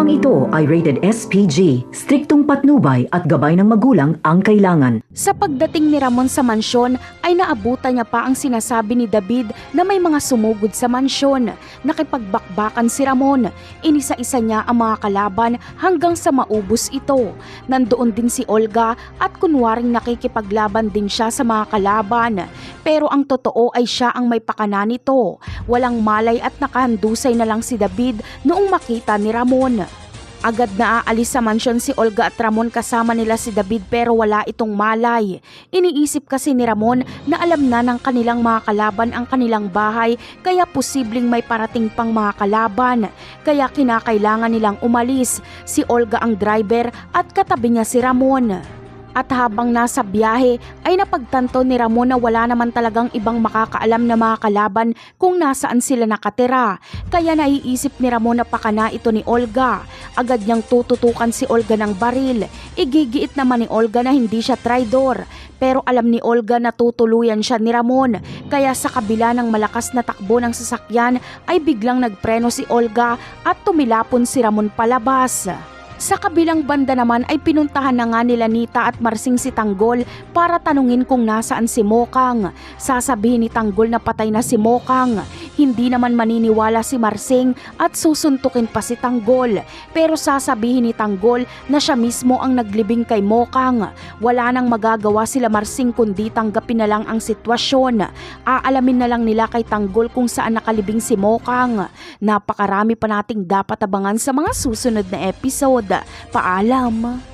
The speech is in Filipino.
Programang ito ay rated SPG, striktong patnubay at gabay ng magulang ang kailangan. Sa pagdating ni Ramon sa mansyon ay naabutan niya pa ang sinasabi ni David na may mga sumugod sa mansyon. Nakipagbakbakan si Ramon. Inisa-isa niya ang mga kalaban hanggang sa maubos ito. Nandoon din si Olga at kunwaring nakikipaglaban din siya sa mga kalaban. Pero ang totoo ay siya ang may pakana nito. Walang malay at nakahandusay na lang si David noong makita ni Ramon. Agad na aalis sa mansyon si Olga at Ramon kasama nila si David pero wala itong malay. Iniisip kasi ni Ramon na alam na ng kanilang mga kalaban ang kanilang bahay kaya posibleng may parating pang mga kalaban. Kaya kinakailangan nilang umalis. Si Olga ang driver at katabi niya si Ramon. At habang nasa biyahe ay napagtanto ni Ramon na wala naman talagang ibang makakaalam na mga kalaban kung nasaan sila nakatira. Kaya naiisip ni Ramon na pakana ito ni Olga. Agad niyang tututukan si Olga ng baril. Igigiit naman ni Olga na hindi siya traidor. Pero alam ni Olga na tutuluyan siya ni Ramon. Kaya sa kabila ng malakas na takbo ng sasakyan ay biglang nagpreno si Olga at tumilapon si Ramon palabas. Sa kabilang banda naman ay pinuntahan na nga nila Nita at Marsing si Tanggol para tanungin kung nasaan si Mokang. Sasabihin ni Tanggol na patay na si Mokang. Hindi naman maniniwala si Marsing at susuntukin pa si Tanggol. Pero sasabihin ni Tanggol na siya mismo ang naglibing kay Mokang. Wala nang magagawa sila Marsing kundi tanggapin na lang ang sitwasyon. Aalamin na lang nila kay Tanggol kung saan nakalibing si Mokang. Napakarami pa nating dapat abangan sa mga susunod na episode. Paalam!